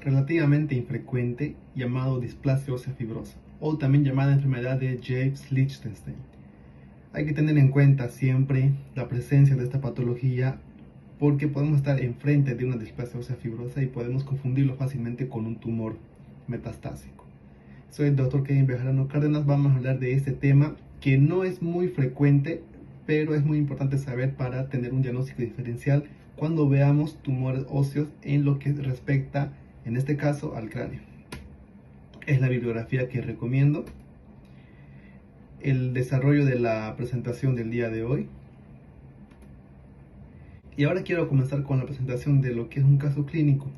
relativamente infrecuente llamado displasia ósea fibrosa, o también llamada enfermedad de James-Lichtenstein. Hay que tener en cuenta siempre la presencia de esta patología porque podemos estar enfrente de una displasia ósea fibrosa y podemos confundirlo fácilmente con un tumor metastásico. Soy el Dr. Kevin Bejarano Cárdenas. Vamos a hablar de este tema que no es muy frecuente, pero es muy importante saber para tener un diagnóstico diferencial cuando veamos tumores óseos en lo que respecta, en este caso, al cráneo. Es la bibliografía que recomiendo. El desarrollo de la presentación del día de hoy. Y ahora quiero comenzar con la presentación de lo que es un caso clínico.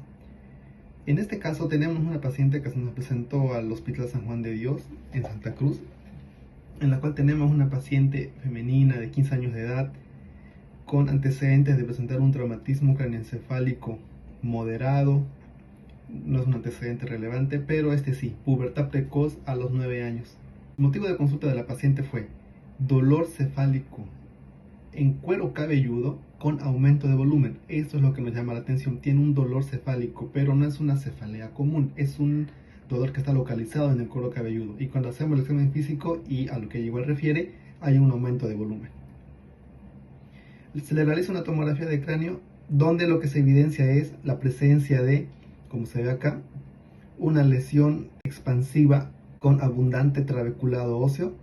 En este caso tenemos una paciente que se nos presentó al Hospital San Juan de Dios en Santa Cruz, en la cual tenemos una paciente femenina de 15 años de edad con antecedentes de presentar un traumatismo craneoencefálico moderado. No es un antecedente relevante, pero este sí, pubertad precoz a los 9 años. El motivo de consulta de la paciente fue dolor cefálico en cuero cabelludo con aumento de volumen. Esto es lo que nos llama la atención. Tiene un dolor cefálico, pero no es una cefalea común, es un dolor que está localizado en el cuero cabelludo. Y cuando hacemos el examen físico y a lo que igual refiere, hay un aumento de volumen. Se le realiza una tomografía de cráneo donde lo que se evidencia es la presencia de, como se ve acá, una lesión expansiva con abundante trabeculado óseo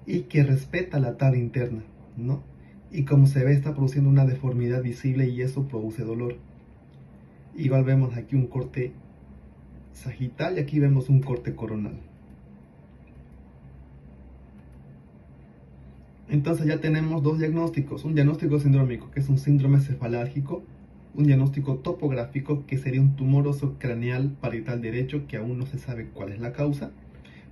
y que respeta la tara interna, ¿no? Y como se ve, está produciendo una deformidad visible y eso produce dolor. Igual vemos aquí un corte sagital y aquí vemos un corte coronal. Entonces ya tenemos dos diagnósticos: un diagnóstico sindrómico, que es un síndrome cefalárgico; un diagnóstico topográfico, que sería un tumor óseo craneal parietal derecho, que aún no se sabe cuál es la causa.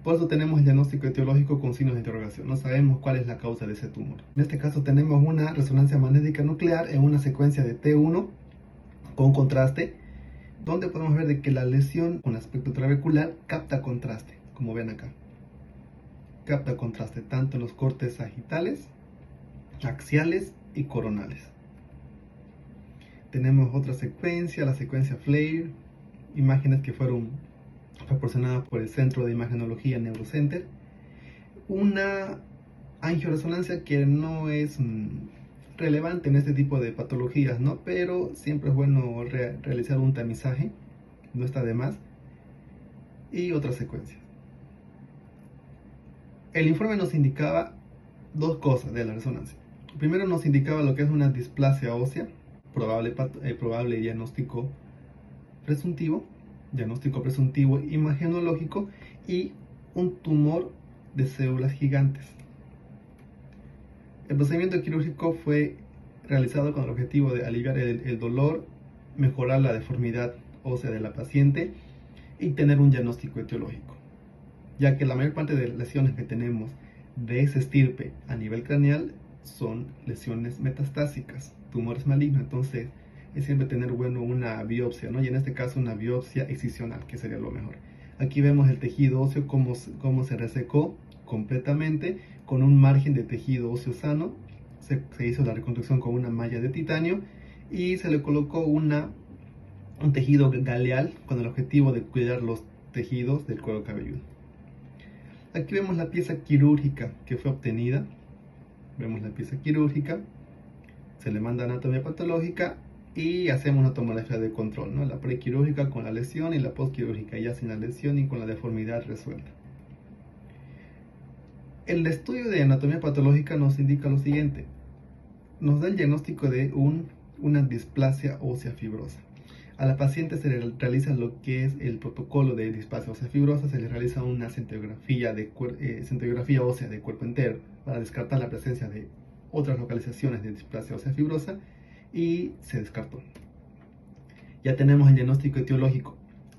Por eso tenemos el diagnóstico etiológico con signos de interrogación. No sabemos cuál es la causa de ese tumor. En este caso tenemos una resonancia magnética nuclear en una secuencia de T1 con contraste, donde podemos ver de que la lesión con aspecto trabecular capta contraste, como ven acá. Capta contraste tanto en los cortes sagitales, axiales y coronales. Tenemos otra secuencia, la secuencia FLAIR, imágenes que fueron proporcionada por el Centro de Imagenología Neurocenter. Una angioresonancia que no es relevante en este tipo de patologías, ¿no? Pero siempre es bueno realizar un tamizaje, no está de más. Y otras secuencias. El informe nos indicaba dos cosas de la resonancia. Primero nos indicaba lo que es una displasia ósea, probable diagnóstico presuntivo imagenológico, y un tumor de células gigantes. El procedimiento quirúrgico fue realizado con el objetivo de aliviar el dolor, mejorar la deformidad ósea de la paciente y tener un diagnóstico etiológico, ya que la mayor parte de lesiones que tenemos de ese estirpe a nivel craneal son lesiones metastásicas, tumores malignos. Entonces es siempre tener una biopsia, ¿no? Y en este caso una biopsia excisional, que sería lo mejor. Aquí vemos el tejido óseo cómo se resecó completamente con un margen de tejido óseo sano. Se hizo la reconstrucción con una malla de titanio y se le colocó un tejido galeal con el objetivo de cuidar los tejidos del cuero cabelludo. Aquí vemos la pieza quirúrgica que fue obtenida. Vemos la pieza quirúrgica, se le manda anatomía patológica y hacemos una tomografía de control, ¿no? La prequirúrgica con la lesión y la postquirúrgica ya sin la lesión y con la deformidad resuelta. El estudio de anatomía patológica nos indica lo siguiente: nos da el diagnóstico de una displasia ósea fibrosa. A la paciente se le realiza lo que es el protocolo de displasia ósea fibrosa, se le realiza una cintigrafía ósea de cuerpo entero para descartar la presencia de otras localizaciones de displasia ósea fibrosa y se descartó. Ya tenemos el diagnóstico etiológico: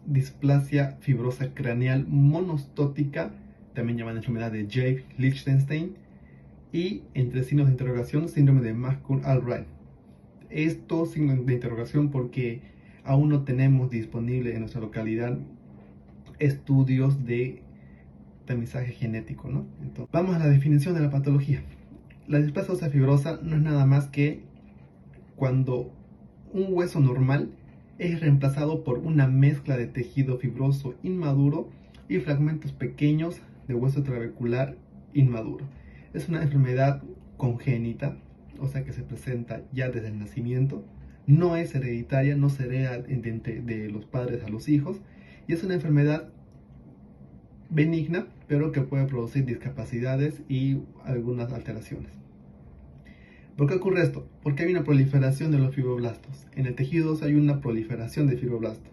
displasia fibrosa craneal monostótica, también llamada enfermedad de James-Lichtenstein, y entre signos de interrogación, síndrome de McCune-Albright. Esto signos de interrogación porque aún no tenemos disponible en nuestra localidad estudios de tamizaje genético, ¿no? Entonces, vamos a la definición de la patología. La displasia ósea fibrosa no es nada más que cuando un hueso normal es reemplazado por una mezcla de tejido fibroso inmaduro y fragmentos pequeños de hueso trabecular inmaduro. Es una enfermedad congénita, o sea que se presenta ya desde el nacimiento. No es hereditaria, no se hereda de los padres a los hijos, y es una enfermedad benigna, pero que puede producir discapacidades y algunas alteraciones. ¿Por qué ocurre esto? Porque hay una proliferación de los fibroblastos. En el tejido óseo hay una proliferación de fibroblastos.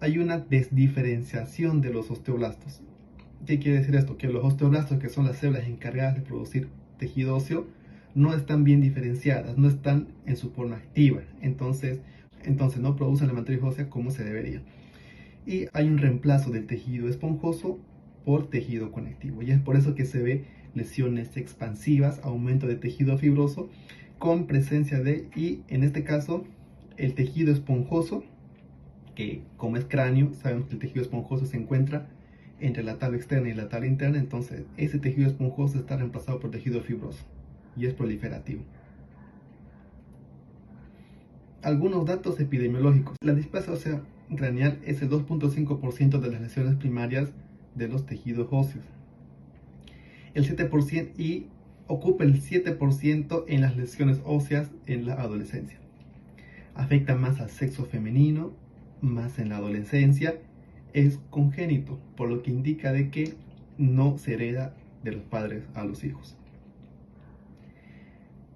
Hay una desdiferenciación de los osteoblastos. ¿Qué quiere decir esto? Que los osteoblastos, que son las células encargadas de producir tejido óseo, no están bien diferenciadas, no están en su forma activa. Entonces no producen la matriz ósea como se debería. Y hay un reemplazo del tejido esponjoso por tejido conectivo. Y es por eso que se ve lesiones expansivas, aumento de tejido fibroso con presencia de, y en este caso, el tejido esponjoso, que como es cráneo, sabemos que el tejido esponjoso se encuentra entre la tabla externa y la tabla interna, entonces ese tejido esponjoso está reemplazado por tejido fibroso y es proliferativo. Algunos datos epidemiológicos. La displasia ósea craneal es el 2.5% de las lesiones primarias de los tejidos óseos. El 7% y ocupa el 7% en las lesiones óseas en la adolescencia. Afecta más al sexo femenino, más en la adolescencia. Es congénito, por lo que indica de que no se hereda de los padres a los hijos.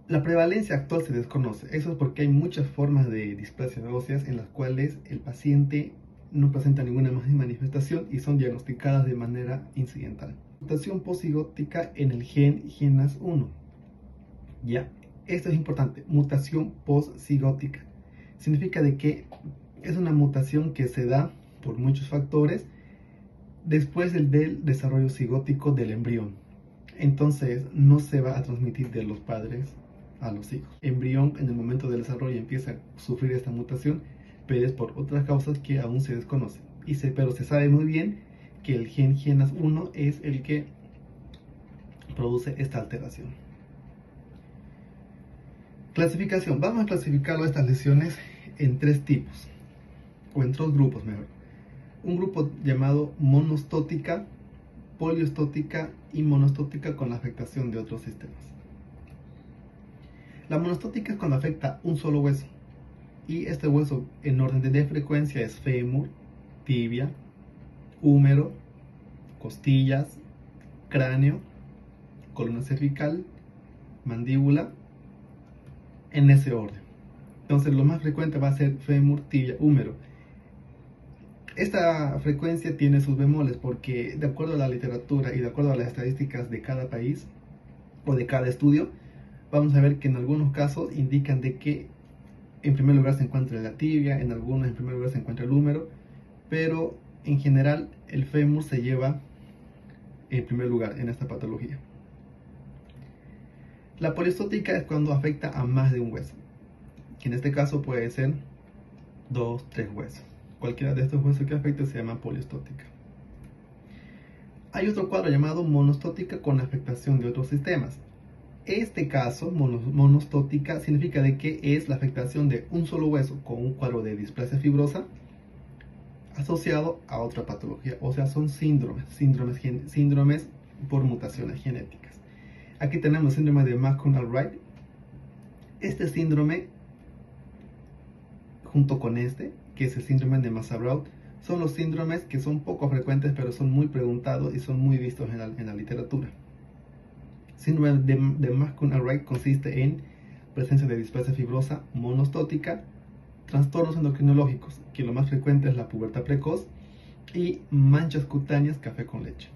La prevalencia actual se desconoce. Eso es porque hay muchas formas de displasia óseas en las cuales el paciente no presenta ninguna manifestación y son diagnosticadas de manera incidental. Mutación posigótica en el gen GNAS1. Ya, esto es importante. Mutación posigótica. Significa de que es una mutación que se da por muchos factores después del desarrollo cigótico del embrión. Entonces no se va a transmitir de los padres a los hijos. El embrión en el momento del desarrollo empieza a sufrir esta mutación, pero es por otras causas que aún se desconocen. Pero se sabe muy bien que el gen GNAS1 es el que produce esta alteración. Clasificación. Vamos a clasificarlo estas lesiones en tres tipos, o en tres grupos mejor. Un grupo llamado monostótica, poliostótica y monostótica con la afectación de otros sistemas. La monostótica es cuando afecta un solo hueso, y este hueso en orden de frecuencia es fémur, tibia, húmero, costillas, cráneo, columna cervical, mandíbula, en ese orden. Entonces lo más frecuente va a ser fémur, tibia, húmero. Esta frecuencia tiene sus bemoles porque de acuerdo a la literatura y de acuerdo a las estadísticas de cada país o de cada estudio, vamos a ver que en algunos casos indican de que en primer lugar se encuentra la tibia, en algunos en primer lugar se encuentra el húmero, pero en general el fémur se lleva en primer lugar en esta patología. La poliostótica es cuando afecta a más de un hueso, que en este caso puede ser 2, 3 huesos. Cualquiera de estos huesos que afecte se llama poliostótica. Hay otro cuadro llamado monostótica con afectación de otros sistemas. Este caso, monostótica, significa de que es la afectación de un solo hueso con un cuadro de displasia fibrosa asociado a otra patología, o sea, son síndromes por mutaciones genéticas. Aquí tenemos el síndrome de McCune-Albright. Este síndrome, junto con este, que es el síndrome de Massabrout, son los síndromes que son poco frecuentes, pero son muy preguntados y son muy vistos en la literatura. Síndrome de McCune-Albright consiste en presencia de displasia fibrosa monostótica, trastornos endocrinológicos, que lo más frecuente es la pubertad precoz, y manchas cutáneas café con leche.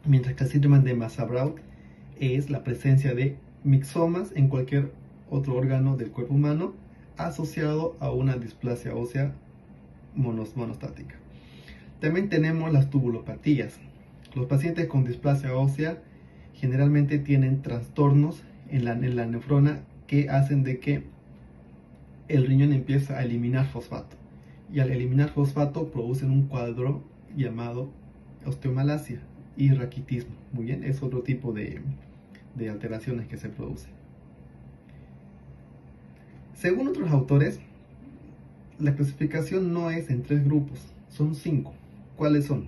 Mientras que el síndrome de Massabrout es la presencia de mixomas en cualquier otro órgano del cuerpo humano asociado a una displasia ósea monostática. También tenemos las tubulopatías. Los pacientes con displasia ósea generalmente tienen trastornos en la nefrona que hacen de que el riñón empiece a eliminar fosfato, y al eliminar fosfato producen un cuadro llamado osteomalacia y raquitismo. Muy bien, es otro tipo de alteraciones que se producen. Según otros autores, La clasificación no es en 3 grupos, son 5. ¿Cuáles son?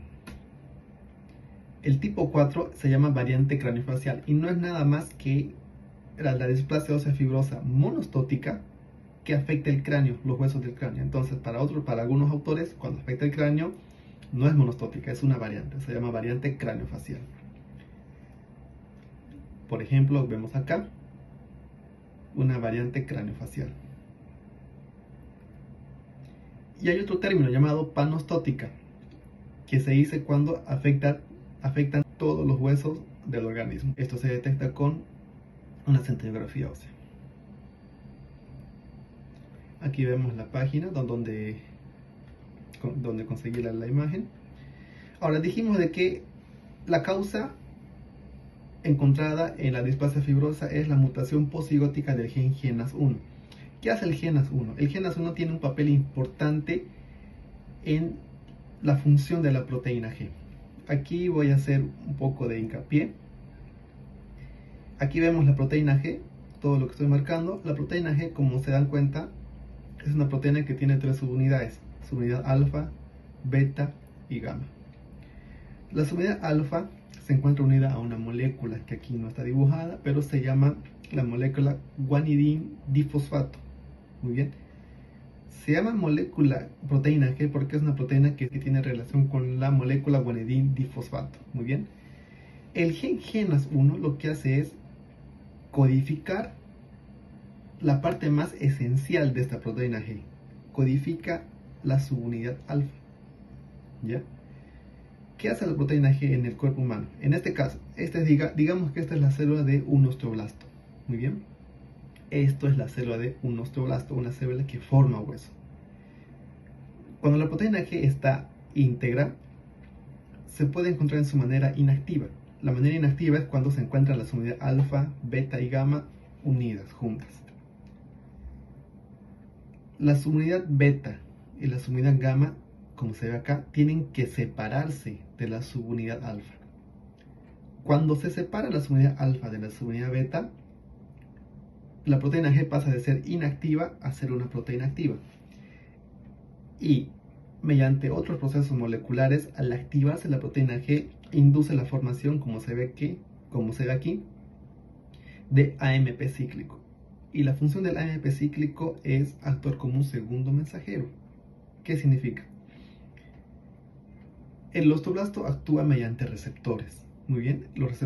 El tipo 4 se llama variante craniofacial y no es nada más que la displasia ósea fibrosa monostótica que afecta el cráneo, los huesos del cráneo. Entonces, para algunos autores, cuando afecta el cráneo, no es monostótica, es una variante, se llama variante craniofacial. Por ejemplo, vemos acá una variante craniofacial. Y hay otro término llamado panostótica, que se dice cuando afectan todos los huesos del organismo. Esto se detecta con una centrigrafía ósea. Aquí vemos la página donde conseguí la imagen. Ahora dijimos de que la causa encontrada en la displasia fibrosa es la mutación posigótica del gen GNAS1. ¿Qué hace el GNAS1? El GNAS1 tiene un papel importante en la función de la proteína G. Aquí voy a hacer un poco de hincapié. Aquí vemos la proteína G, todo lo que estoy marcando. La proteína G, como se dan cuenta, es una proteína que tiene 3 subunidades: subunidad alfa, beta y gamma. La subunidad alfa se encuentra unida a una molécula que aquí no está dibujada, pero se llama la molécula guanidín difosfato. Muy bien. Se llama molécula proteína G porque es una proteína que tiene relación con la molécula guanidín difosfato. Muy bien. El gen GNAS1 lo que hace es codificar la parte más esencial de esta proteína G. Codifica la subunidad alfa. ¿Ya? ¿Qué hace la proteína G en el cuerpo humano? En este caso, digamos que esta es la célula de un osteoblasto. Muy bien. Esto es la célula de un osteoblasto, una célula que forma hueso. Cuando la proteína G está íntegra, se puede encontrar en su manera inactiva. La manera inactiva es cuando se encuentran la subunidad alfa, beta y gamma unidas, juntas. La subunidad beta y la subunidad gamma, como se ve acá, tienen que separarse de la subunidad alfa. Cuando se separa la subunidad alfa de la subunidad beta, la proteína G pasa de ser inactiva a ser una proteína activa. Y mediante otros procesos moleculares, al activarse la proteína G, induce la formación, como se ve aquí, de AMP cíclico. Y la función del AMP cíclico es actuar como un segundo mensajero. ¿Qué significa? El osteoblasto actúa mediante receptores. Muy bien, los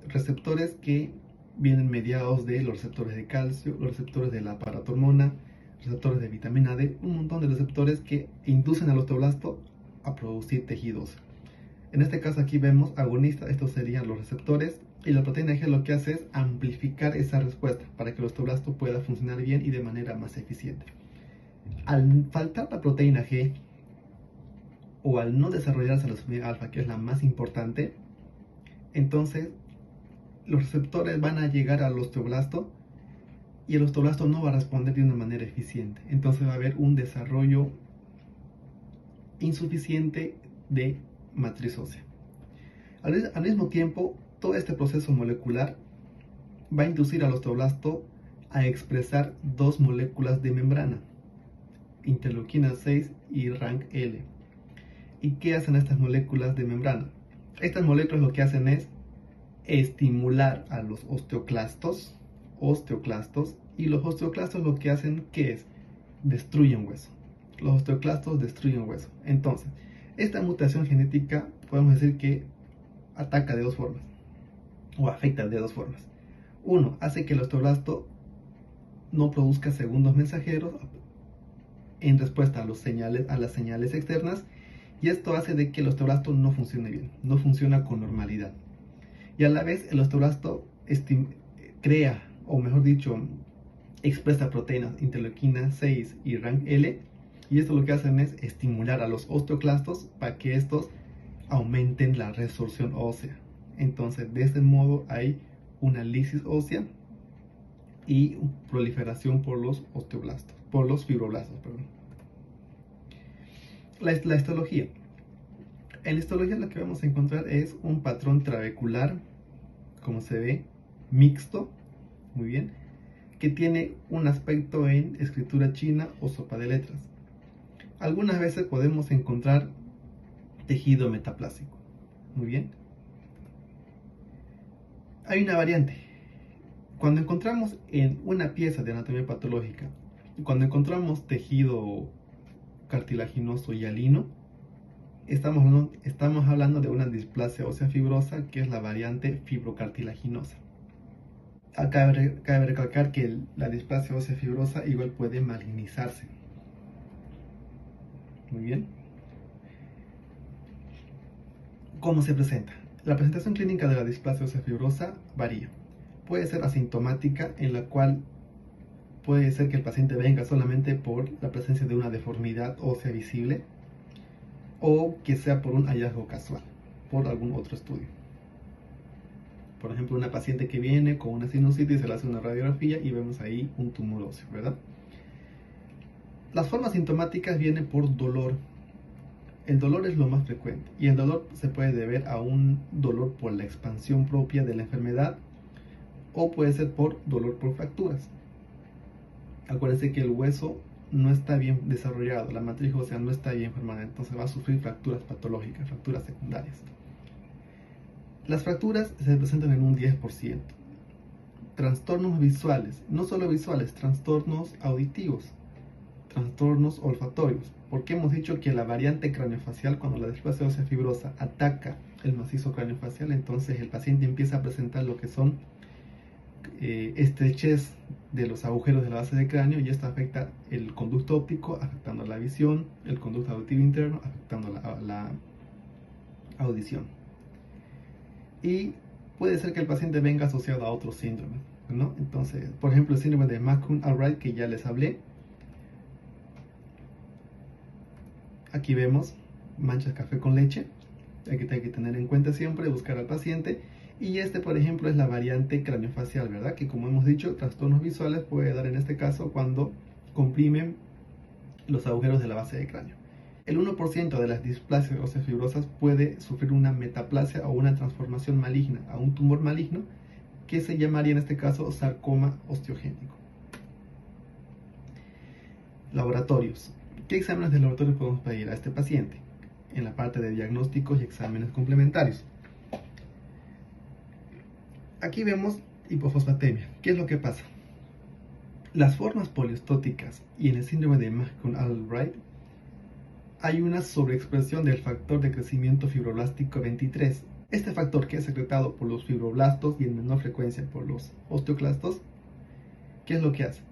receptores que vienen mediados de los receptores de calcio, los receptores de la paratormona, receptores de vitamina D, un montón de receptores que inducen al osteoblasto a producir tejidos. En este caso aquí vemos agonistas, estos serían los receptores, y la proteína G lo que hace es amplificar esa respuesta para que el osteoblasto pueda funcionar bien y de manera más eficiente. Al faltar la proteína G, o al no desarrollarse la subunidad alfa, que es la más importante, entonces los receptores van a llegar al osteoblasto y el osteoblasto no va a responder de una manera eficiente. Entonces va a haber un desarrollo insuficiente de matriz ósea. Al mismo tiempo, todo este proceso molecular va a inducir al osteoblasto a expresar 2 moléculas de membrana, interleuquina 6 y RANKL. ¿Y qué hacen estas moléculas de membrana? Estas moléculas lo que hacen es estimular a los osteoclastos, y los osteoclastos lo que hacen, ¿qué es? Destruyen hueso. Los osteoclastos destruyen hueso. Entonces, esta mutación genética podemos decir que ataca de 2 formas, o afecta de 2 formas. Uno, hace que el osteoblasto no produzca segundos mensajeros en respuesta a las señales externas, y esto hace de que el osteoblasto no funcione bien, no funciona con normalidad. Y a la vez el osteoblasto crea, o mejor dicho, expresa proteínas interleuquina 6 y RANKL, y esto lo que hacen es estimular a los osteoclastos para que estos aumenten la resorción ósea. Entonces, de este modo hay una lisis ósea y proliferación por los osteoblastos, por los fibroblastos, perdón. La histología. En la histología lo que vamos a encontrar es un patrón trabecular, como se ve, mixto, muy bien, que tiene un aspecto en escritura china o sopa de letras. algunas veces podemos encontrar tejido metaplásico. Muy bien. Hay una variante. Cuando encontramos en una pieza de anatomía patológica, cuando encontramos tejido cartilaginoso y hialino, estamos hablando de una displasia ósea fibrosa, que es la variante fibrocartilaginosa. Cabe recalcar que la displasia ósea fibrosa igual puede malignizarse. Muy bien. ¿Cómo se presenta? La presentación clínica de la displasia ósea fibrosa varía. Puede ser asintomática, en la cual puede ser que el paciente venga solamente por la presencia de una deformidad ósea visible, o que sea por un hallazgo casual, por algún otro estudio. Por ejemplo, una paciente que viene con una sinusitis, se le hace una radiografía y vemos ahí un tumor óseo, ¿verdad? Las formas sintomáticas vienen por dolor. El dolor es lo más frecuente, y el dolor se puede deber a un dolor por la expansión propia de la enfermedad, o puede ser por dolor por fracturas. Acuérdense que el hueso no está bien desarrollado, la matriz ósea no está bien formada, entonces va a sufrir fracturas patológicas, fracturas secundarias. Las fracturas se presentan en un 10%. Trastornos visuales, no solo visuales, trastornos auditivos, trastornos olfatorios, porque hemos dicho que la variante craneofacial, cuando la displasia ósea fibrosa ataca el macizo craneofacial, entonces el paciente empieza a presentar lo que son estrechez de los agujeros de la base del cráneo, y esto afecta el conducto óptico, afectando la visión, el conducto auditivo interno, afectando la audición. Y puede ser que el paciente venga asociado a otro síndrome, ¿no? Entonces, por ejemplo, el síndrome de McCune-Albright, que ya les hablé. Aquí vemos manchas café con leche. Hay que tener en cuenta siempre, buscar al paciente. Y por ejemplo, es la variante craneofacial, ¿verdad? Que, como hemos dicho, trastornos visuales puede dar en este caso cuando comprimen los agujeros de la base del cráneo. El 1% de las displasias óseas fibrosas puede sufrir una metaplasia o una transformación maligna a un tumor maligno, que se llamaría en este caso sarcoma osteogénico. Laboratorios. ¿Qué exámenes de laboratorio podemos pedir a este paciente? En la parte de diagnósticos y exámenes complementarios. Aquí vemos hipofosfatemia. ¿Qué es lo que pasa? Las formas poliostóticas y en el síndrome de McCune-Albright hay una sobreexpresión del factor de crecimiento fibroblástico 23. Este factor, que es secretado por los fibroblastos y en menor frecuencia por los osteoclastos, ¿qué es lo que hace?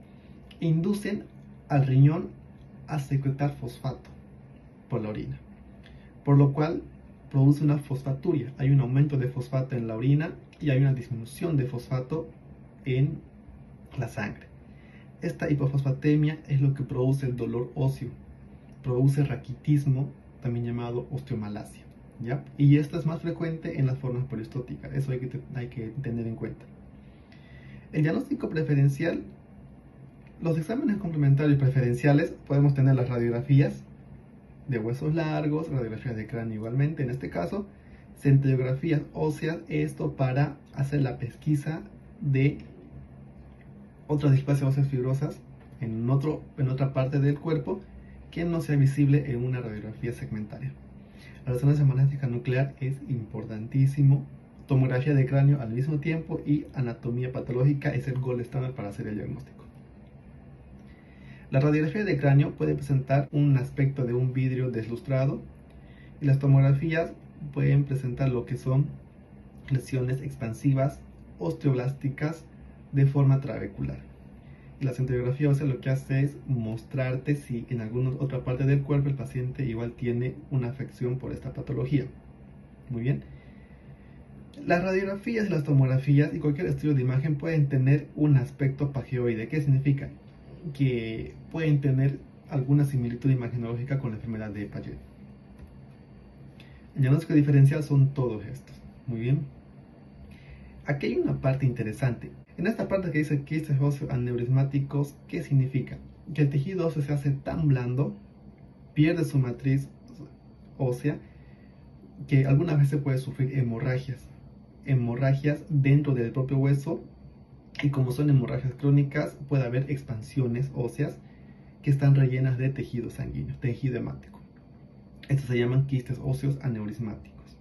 Inducen al riñón a secretar fosfato por la orina, por lo cual produce una fosfaturia. Hay un aumento de fosfato en la orina y hay una disminución de fosfato en la sangre. Esta hipofosfatemia es lo que produce el dolor óseo, produce raquitismo, también llamado osteomalacia, ¿ya? Y esta es más frecuente en las formas poliostóticas, eso hay que tener en cuenta. El diagnóstico preferencial, los exámenes complementarios preferenciales, podemos tener las radiografías de huesos largos, radiografías de cráneo igualmente, en este caso, centellografías óseas, esto para hacer la pesquisa de otras displasias óseas fibrosas en otra parte del cuerpo que no sea visible en una radiografía segmentaria. La resonancia magnética nuclear es importantísimo, tomografía de cráneo al mismo tiempo, y anatomía patológica es el gold estándar para hacer el diagnóstico. La radiografía de cráneo puede presentar un aspecto de un vidrio deslustrado, y las tomografías pueden presentar lo que son lesiones expansivas osteoblásticas de forma trabecular. Y la centellografía ósea lo que hace es mostrarte si en alguna otra parte del cuerpo el paciente igual tiene una afección por esta patología. Muy bien. Las radiografías y las tomografías y cualquier estudio de imagen pueden tener un aspecto pagioide. ¿Qué significa? Que pueden tener alguna similitud imagenológica con la enfermedad de Paget. El diagnóstico diferencial son todos estos. Muy bien. Aquí hay una parte interesante. En esta parte que dice quistes óseos aneurismáticos, ¿qué significa? Que el tejido óseo se hace tan blando, pierde su matriz ósea, que algunas veces puede sufrir hemorragias dentro del propio hueso, y como son hemorragias crónicas puede haber expansiones óseas que están rellenas de tejido sanguíneo, tejido hemático. Estos se llaman quistes óseos aneurismáticos.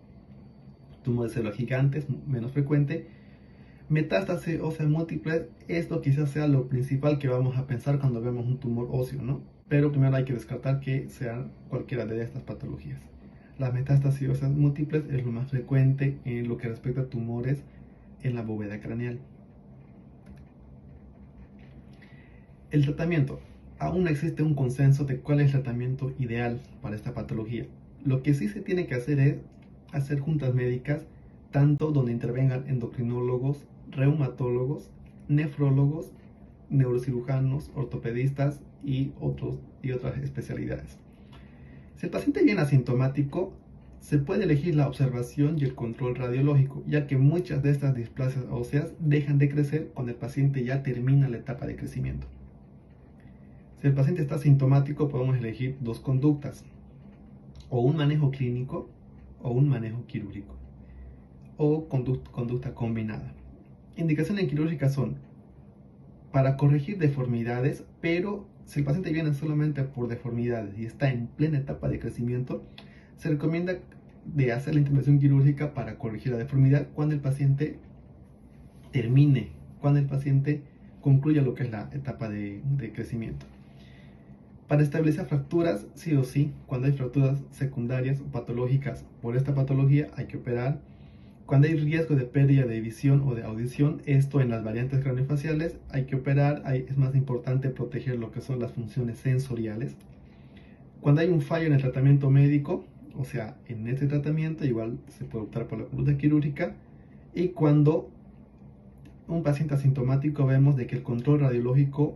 Tumores de células gigantes, menos frecuente. Metástasis ósea múltiple, esto quizás sea lo principal que vamos a pensar cuando vemos un tumor óseo, ¿no? Pero primero hay que descartar que sean cualquiera de estas patologías. Las metástasis óseas múltiples es lo más frecuente en lo que respecta a tumores en la bóveda craneal. El tratamiento. Aún no existe un consenso de cuál es el tratamiento ideal para esta patología. Lo que sí se tiene que hacer es hacer juntas médicas, tanto donde intervengan endocrinólogos, reumatólogos, nefrólogos, neurocirujanos, ortopedistas y otras especialidades. Si el paciente viene asintomático, se puede elegir la observación y el control radiológico, ya que muchas de estas displasias óseas dejan de crecer cuando el paciente ya termina la etapa de crecimiento. Si el paciente está asintomático, podemos elegir dos conductas, o un manejo clínico o un manejo quirúrgico, o conducta combinada. Indicaciones quirúrgicas son para corregir deformidades, pero si el paciente viene solamente por deformidades y está en plena etapa de crecimiento, se recomienda de hacer la intervención quirúrgica para corregir la deformidad cuando el paciente termine, cuando el paciente concluya lo que es la etapa de crecimiento. Para estabilizar fracturas, sí o sí, cuando hay fracturas secundarias o patológicas por esta patología, hay que operar. Cuando hay riesgo de pérdida de visión o de audición, esto en las variantes craneofaciales, hay que operar. Es más importante proteger lo que son las funciones sensoriales. Cuando hay un fallo en el tratamiento médico, o sea, en este tratamiento igual se puede optar por la conducta quirúrgica. Y cuando un paciente asintomático vemos de que el control radiológico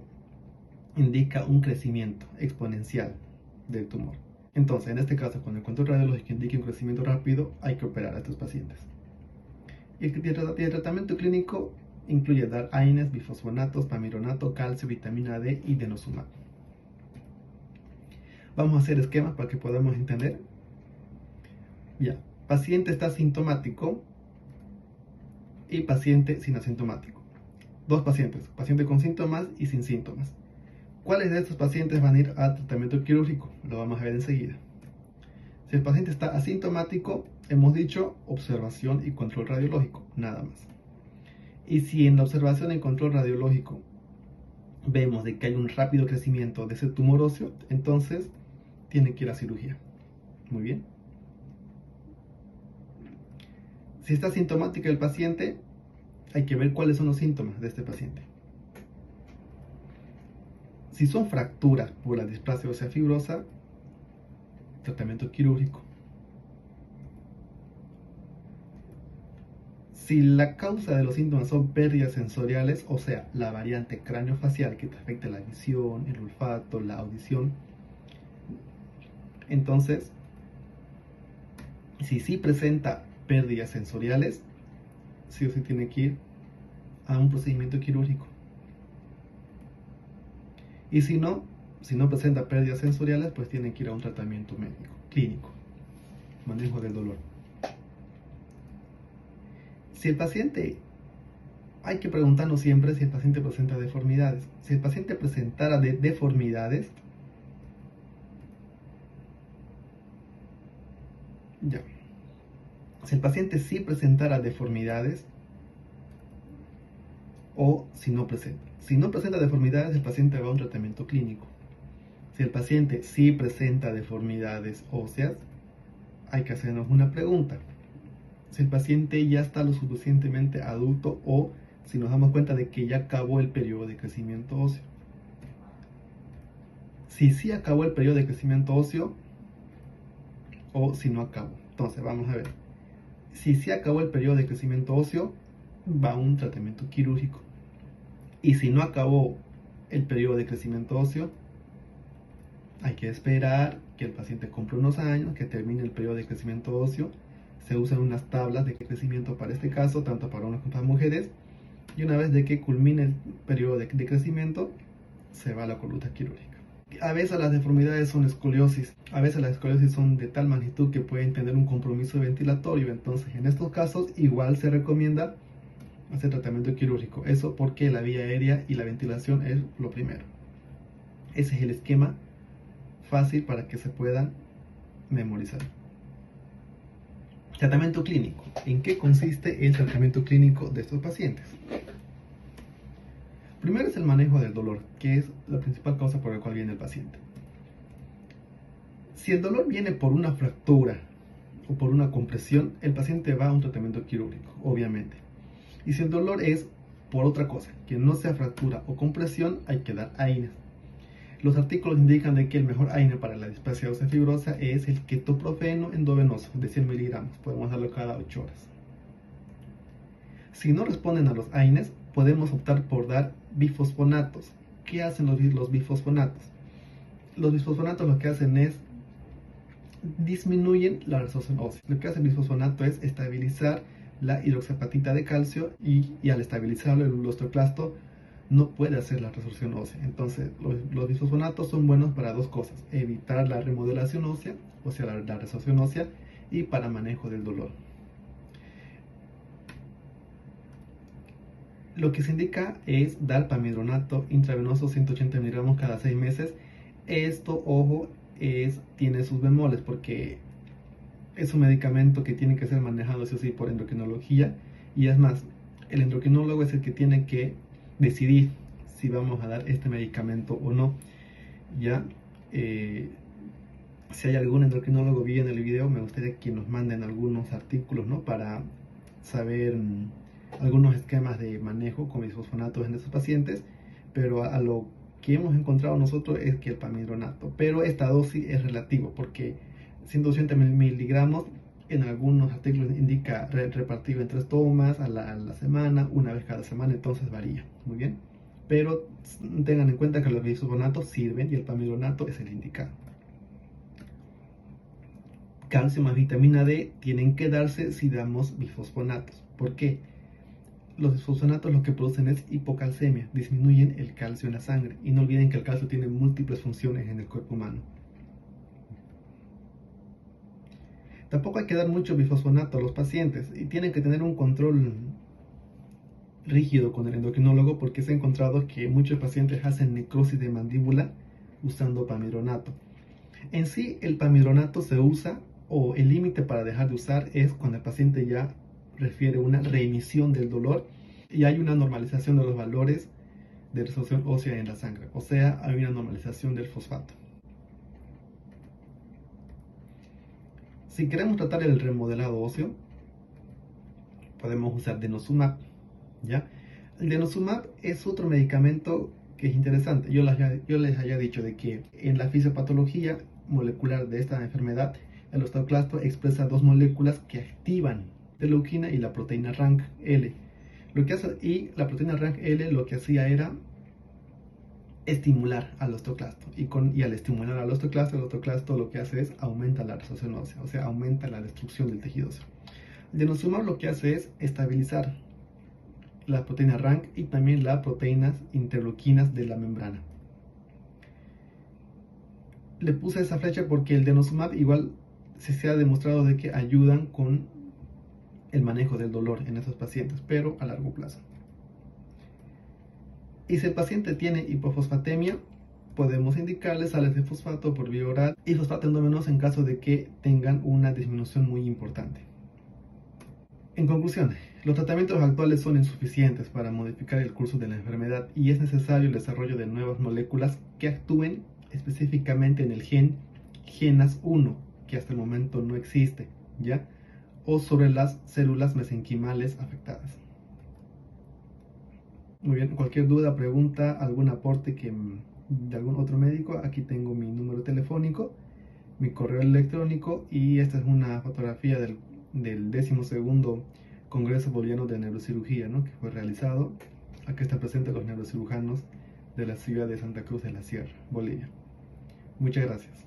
indica un crecimiento exponencial del tumor. Entonces, en este caso, cuando el control radiológico indica un crecimiento rápido, hay que operar a estos pacientes. Y el tratamiento clínico incluye dar AINES, bifosfonatos, pamironato, calcio, vitamina D y denosumab. Vamos a hacer esquemas para que podamos entender. Ya, paciente está asintomático y paciente sin asintomático. Dos pacientes, paciente con síntomas y sin síntomas. ¿Cuáles de estos pacientes van a ir al tratamiento quirúrgico? Lo vamos a ver enseguida. Si el paciente está asintomático, hemos dicho observación y control radiológico, nada más. Y si en la observación y control radiológico vemos de que hay un rápido crecimiento de ese tumor óseo, entonces tiene que ir a cirugía. Muy bien. Si está asintomático el paciente, hay que ver cuáles son los síntomas de este paciente. Si son fracturas por la displasia ósea fibrosa, tratamiento quirúrgico. Si la causa de los síntomas son pérdidas sensoriales, o sea, la variante craneofacial que te afecta la visión, el olfato, la audición, entonces, si sí presenta pérdidas sensoriales, sí o sí tiene que ir a un procedimiento quirúrgico. Y si no presenta pérdidas sensoriales, pues tiene que ir a un tratamiento médico, clínico, manejo del dolor. Si el paciente, hay que preguntarnos siempre si el paciente presenta deformidades. Si el paciente presentara deformidades, ya. Si el paciente sí presentara deformidades, o si no presenta. Si no presenta deformidades, el paciente va a un tratamiento clínico. Si el paciente sí presenta deformidades óseas, hay que hacernos una pregunta. Si el paciente ya está lo suficientemente adulto o si nos damos cuenta de que ya acabó el periodo de crecimiento óseo. Si sí acabó el periodo de crecimiento óseo o si no acabó. Entonces vamos a ver. Si sí acabó el periodo de crecimiento óseo, va a un tratamiento quirúrgico. Y si no acabó el periodo de crecimiento óseo, hay que esperar que el paciente cumpla unos años, que termine el periodo de crecimiento óseo. Se usan unas tablas de crecimiento para este caso, tanto para hombres como para mujeres. Y una vez de que culmine el periodo de crecimiento, se va a la conducta quirúrgica. A veces las deformidades son escoliosis. A veces las escoliosis son de tal magnitud que pueden tener un compromiso ventilatorio. Entonces, en estos casos, igual se recomienda hacer tratamiento quirúrgico. Eso porque la vía aérea y la ventilación es lo primero. Ese es el esquema fácil para que se puedan memorizar. Tratamiento clínico. ¿En qué consiste el tratamiento clínico de estos pacientes? Primero es el manejo del dolor, que es la principal causa por la cual viene el paciente. Si el dolor viene por una fractura o por una compresión, el paciente va a un tratamiento quirúrgico, obviamente. Y si el dolor es por otra cosa, que no sea fractura o compresión, hay que dar AINES. Los artículos indican de que el mejor AINE para la displasia ósea fibrosa es el ketoprofeno endovenoso de 100 miligramos. Podemos darlo cada 8 horas. Si no responden a los AINES, podemos optar por dar bifosfonatos. ¿Qué hacen los bifosfonatos? Los bifosfonatos lo que hacen es disminuyen la resorción ósea. Lo que hace el bifosfonato es estabilizar la hidroxiapatita de calcio y al estabilizarlo el osteoclasto no puede hacer la resorción ósea. Entonces los bifosfonatos son buenos para dos cosas: evitar la remodelación ósea, o sea la resorción ósea, y para manejo del dolor. Lo que se indica es dar pamidronato intravenoso 180 miligramos cada 6 meses. Esto, ojo, tiene sus bemoles porque es un medicamento que tiene que ser manejado sí o sí por endocrinología, y es más, el endocrinólogo es el que tiene que decidir si vamos a dar este medicamento o no. Ya si hay algún endocrinólogo viendo el video, me gustaría que nos manden algunos artículos, ¿no?, para saber algunos esquemas de manejo con bisfosfonatos en estos pacientes, pero a lo que hemos encontrado nosotros es que el pamidronato, pero esta dosis es relativo porque 180 miligramos en algunos artículos indica repartido en 3 tomas a la semana, una vez cada semana, entonces varía, muy bien, pero tengan en cuenta que los bisfosfonatos sirven y el pamidronato es el indicado. Calcio más vitamina D tienen que darse si damos bifosfonatos. ¿Por qué? Los bisfosfonatos lo que producen es hipocalcemia, disminuyen el calcio en la sangre. Y no olviden que el calcio tiene múltiples funciones en el cuerpo humano. Tampoco hay que dar mucho bifosfonato a los pacientes y tienen que tener un control rígido con el endocrinólogo porque se ha encontrado que muchos pacientes hacen necrosis de mandíbula usando pamidronato. En sí, el pamidronato se usa, o el límite para dejar de usar es cuando el paciente ya refiere una remisión del dolor y hay una normalización de los valores de resorción ósea en la sangre, o sea, hay una normalización del fosfato. Si queremos tratar el remodelado óseo, podemos usar denosumab, ¿ya? El denosumab es otro medicamento que es interesante. Yo les había dicho de que en la fisiopatología molecular de esta enfermedad, el osteoclasto expresa dos moléculas que activan la leuquina y la proteína RANKL. Y la proteína RANKL lo que hacía era estimular al osteoclasto. Y al estimular al osteoclasto, el osteoclasto lo que hace es aumenta la resorción ósea, o sea, aumenta la destrucción del tejido óseo. El denosumab lo que hace es estabilizar la proteína RANK y también las proteínas interleuquinas de la membrana. Le puse esa flecha porque el denosumab igual se ha demostrado de que ayudan con el manejo del dolor en esos pacientes, pero a largo plazo. Y si el paciente tiene hipofosfatemia, podemos indicarle sales de fosfato por vía oral y fosfato endovenoso en caso de que tengan una disminución muy importante. En conclusión, los tratamientos actuales son insuficientes para modificar el curso de la enfermedad y es necesario el desarrollo de nuevas moléculas que actúen específicamente en el gen GENAS1, que hasta el momento no existe, ¿ya?, o sobre las células mesenquimales afectadas. Muy bien, cualquier duda, pregunta, algún aporte de algún otro médico, aquí tengo mi número telefónico, mi correo electrónico, y esta es una fotografía del 12º Congreso Boliviano de Neurocirugía, ¿no?, que fue realizado. Aquí están presentes los neurocirujanos de la ciudad de Santa Cruz de la Sierra, Bolivia. Muchas gracias.